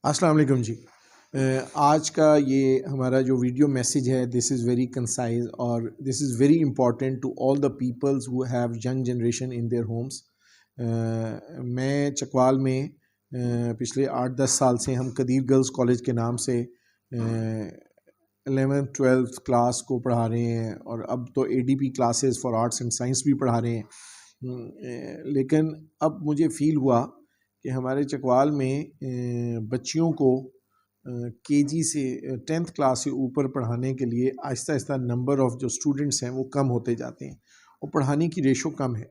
السلام علیکم جی. آج کا یہ ہمارا جو ویڈیو میسیج ہے دس از ویری کنسائز اور this is very important to all the peoples who have young generation in their homes. میں چکوال میں پچھلے 8-10 سال سے ہم قدیر گرلز کالج کے نام سے 11th-12th کلاس کو پڑھا رہے ہیں اور اب تو ADP classes for arts and science بھی پڑھا رہے ہیں. لیکن اب مجھے فیل ہوا کہ ہمارے چکوال میں بچیوں کو KG سے 10th کلاس سے اوپر پڑھانے کے لیے آہستہ آہستہ نمبر آف جو اسٹوڈنٹس ہیں وہ کم ہوتے جاتے ہیں اور پڑھانے کی ریشو کم ہے.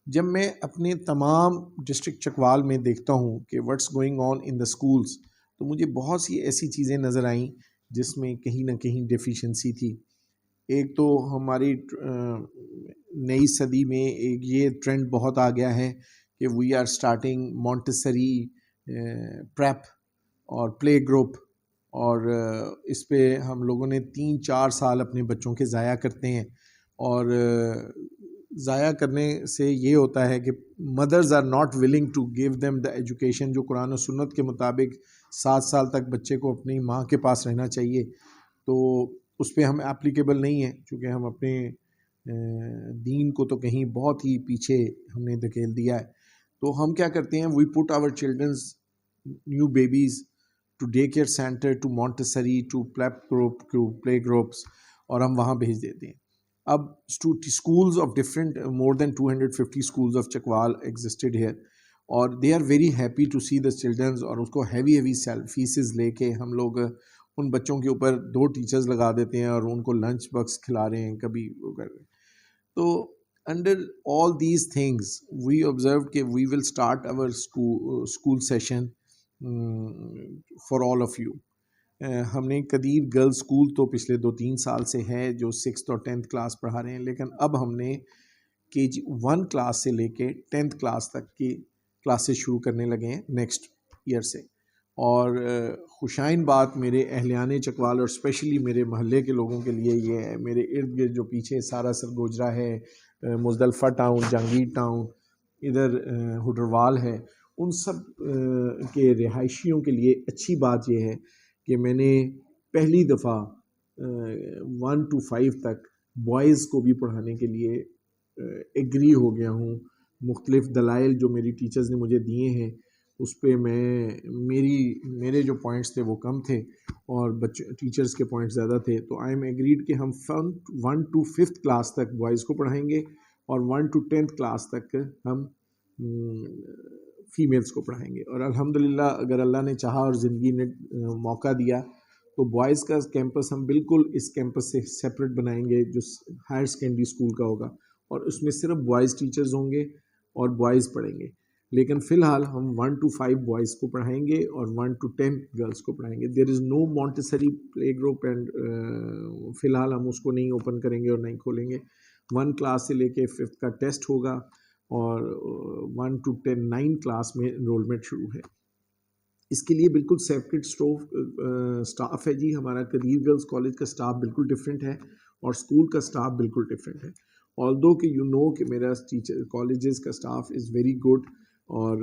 جب میں اپنے تمام ڈسٹرکٹ چکوال میں دیکھتا ہوں کہ what's going on in the schools تو مجھے بہت سی ایسی چیزیں نظر آئیں جس میں کہیں نہ کہیں ڈیفیشنسی تھی. ایک تو ہماری نئی صدی میں ایک یہ ٹرینڈ بہت آ گیا ہے کہ we are starting Montessori prep اور پلے گروپ، اور اس پہ ہم لوگوں نے 3-4 سال اپنے بچوں کے ضائع کرتے ہیں. اور ضائع کرنے سے یہ ہوتا ہے کہ mothers are not willing to give them the education جو قرآن و سنت کے مطابق 7 سال تک بچے کو اپنی ماں کے پاس رہنا چاہیے. تو اس پہ ہم اپلیکیبل نہیں ہیں چونکہ ہم اپنے دین کو تو کہیں بہت ہی پیچھے ہم نے دھکیل دیا ہے. تو ہم کیا کرتے ہیں، we put our childrens new babies to day care centre, to Montessori, to play group, to play groups, اور ہم وہاں بھیج دیتے ہیں. اب schools of different more than 250 schools of Chakwal existed here اور they are very happy to see the children. اور اس کو heavy فیسز لے کے ہم لوگ ان بچوں کے اوپر 2 ٹیچرز لگا دیتے ہیں اور ان کو لنچ باکس کھلا رہے ہیں کبھی وہ کر رہے ہیں. تو under all these things we observed کہ we will start our school session for all of you. ہم نے قدیر گرلز اسکول تو پچھلے 2-3 سال سے ہے جو 6th اور 10th کلاس پڑھا رہے ہیں، لیکن اب ہم نے KG 1 کلاس سے لے کے 10th کلاس تک کی کلاسز شروع کرنے لگے ہیں نیکسٹ ایئر سے. اور خوشائن بات میرے اہلیان چکوال اور اسپیشلی میرے محلے کے لوگوں کے لیے یہ ہے، میرے ارد گرد جو پیچھے سارا سرگوجرا ہے، مزدلفہ ٹاؤن، جہانگیر ٹاؤن، ادھر ہڈروال ہے، ان سب کے رہائشیوں کے لیے اچھی بات یہ ہے کہ میں نے پہلی دفعہ 1 to 5 تک بوائز کو بھی پڑھانے کے لیے ایگری ہو گیا ہوں. مختلف دلائل جو میری ٹیچرز نے مجھے دیے ہیں اس پہ میرے جو پوائنٹس تھے وہ کم تھے اور ٹیچرز کے پوائنٹس زیادہ تھے. تو آئی ایم ایگریڈ کہ ہم 1 to 5th کلاس تک بوائز کو پڑھائیں گے اور 1 to 10th کلاس تک ہم فیمیلز کو پڑھائیں گے. اور الحمدللہ اگر اللہ نے چاہا اور زندگی نے موقع دیا تو بوائز کا کیمپس ہم بالکل اس کیمپس سے سیپریٹ بنائیں گے جو ہائر سیکنڈری اسکول کا ہوگا، اور اس میں صرف بوائز ٹیچرز ہوں گے اور بوائز پڑھیں گے. لیکن فی الحال ہم 1 to 5 بوائز کو پڑھائیں گے اور 1 to 10 گرلز کو پڑھائیں گے. دیر از نو مونٹیسری پلے گروپ اینڈ فی الحال ہم اس کو نہیں اوپن کریں گے اور نہیں کھولیں گے. 1 کلاس سے لے کے 5th کا ٹیسٹ ہوگا اور 1 to 9 کلاس میں انرولمنٹ شروع ہے. اس کے لیے بالکل سیپریٹ سٹاف ہے جی. ہمارا قدیر گرلز کالج کا سٹاف بالکل ڈفرینٹ ہے اور اسکول کا سٹاف بالکل ڈفرینٹ ہے. although کہ یو نو کہ میرا کالجز کا سٹاف از ویری گڈ اور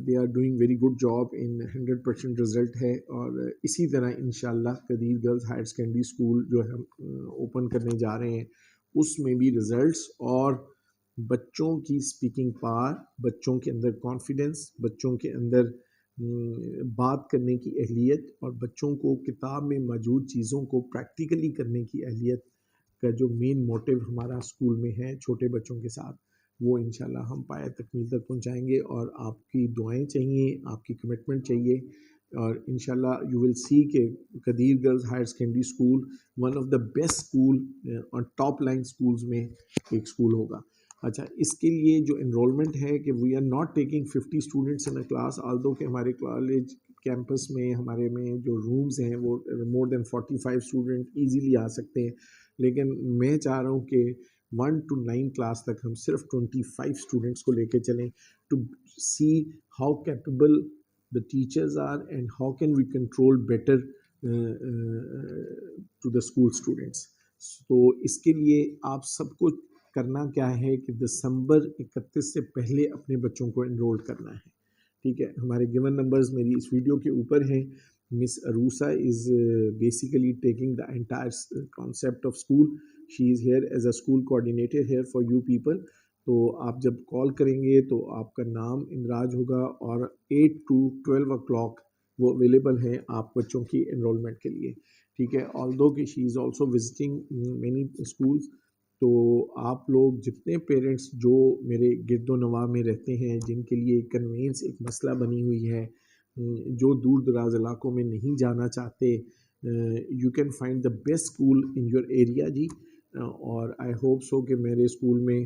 they are doing very good job in 100% result ہے. اور اسی طرح انشاءاللہ Qadeer girls higher secondary school جو ہم اوپن کرنے جا رہے ہیں اس میں بھی رزلٹس اور بچوں کی اسپیکنگ پاور، بچوں کے اندر کانفیڈنس، بچوں کے اندر بات کرنے کی اہلیت اور بچوں کو کتاب میں موجود چیزوں کو پریکٹیکلی کرنے کی اہلیت کا جو مین موٹیو ہمارا اسکول میں ہے چھوٹے بچوں کے ساتھ، وہ انشاءاللہ ہم پایہ تکمیل تک پہنچائیں گے. اور آپ کی دعائیں چاہیے، آپ کی کمٹمنٹ چاہیے، اور انشاءاللہ یو ول سی کہ Qadeer girls higher secondary school one of the best school اور ٹاپ لائن اسکولز میں ایک اسکول ہوگا. اچھا، اس کے لیے جو انرولمنٹ ہے کہ we are not taking 50 students in a class, although کہ ہمارے کالج کیمپس میں ہمارے میں جو رومز ہیں وہ مور دین 45 اسٹوڈنٹ ایزیلی آ سکتے ہیں. لیکن میں چاہ رہا ہوں کہ 1 to 9 کلاس تک ہم صرف 25 اسٹوڈنٹس کو لے کے چلیں to see how capable the teachers are and how can we control better to the school students. تو اس کے لیے آپ سب کو کرنا کیا ہے کہ دسمبر 31 سے پہلے اپنے بچوں کو انرول کرنا ہے، ٹھیک ہے. ہمارے گیون نمبرز میری اس ویڈیو کے اوپر ہیں. Miss Arusa is basically taking the entire concept of school. She is here as a school coordinator here for you people. تو آپ جب کال کریں گے تو آپ کا نام اندراج ہوگا، اور 8 to 12 o'clock وہ اویلیبل ہیں آپ بچوں کی انرولمنٹ کے لیے. ٹھیک ہے. آلدو کہ she is also visiting many schools. تو آپ لوگ جتنے پیرنٹس جو میرے گرد و نواح میں رہتے ہیں، جن کے لیے کنوینس ایک مسئلہ بنی ہوئی ہے، جو دور دراز علاقوں میں نہیں جانا چاہتے، you can find the best school in your area جی. اور آئی ہوپ سو کہ میرے اسکول میں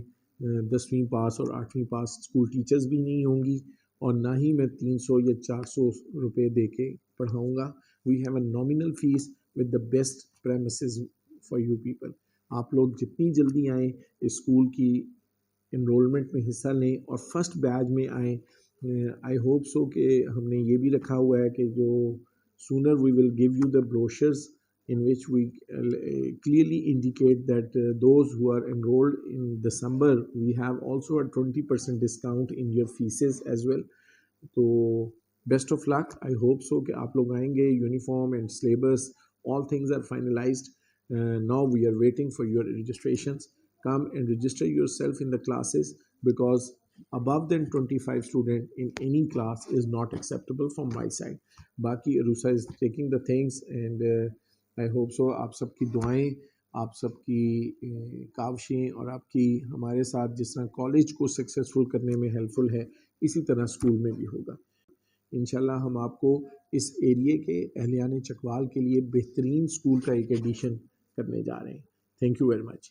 10ویں پاس اور 8ویں پاس اسکول ٹیچرز بھی نہیں ہوں گی، اور نہ ہی میں 300 یا 400 روپے دے کے پڑھاؤں گا. We have a nominal fees with the best premises for you people. آپ لوگ جتنی جلدی آئیں اسکول کی انرولمنٹ میں حصہ لیں اور فرسٹ بیچ میں آئیں. آئی ہوپ سو کہ ہم نے یہ بھی رکھا ہوا ہے کہ جو sooner we will give you the brochures in which we clearly indicate that those who are enrolled in December, we have also a 20% discount in your fees as well. تو best of luck. I hope so کہ آپ لوگ آئیں گے. Uniform and syllabus all things are finalized. Now we are waiting for your registrations. Come and register yourself in the classes, because above than 25 student in any class is not acceptable from my side. Baki Arusa is taking the things, and I hope so آپ سب کی دعائیں، آپ سب کی کاوشیں، اور آپ کی ہمارے ساتھ جس طرح کالج کو سکسیزفل کرنے میں ہیلپ فل ہے، اسی طرح اسکول میں بھی ہوگا. انشاءاللہ ہم آپ کو اس ایریے کے اہلیان چکوال کے لیے بہترین اسکول کا ایک ایڈیشن کرنے جا رہے ہیں. Thank you very much.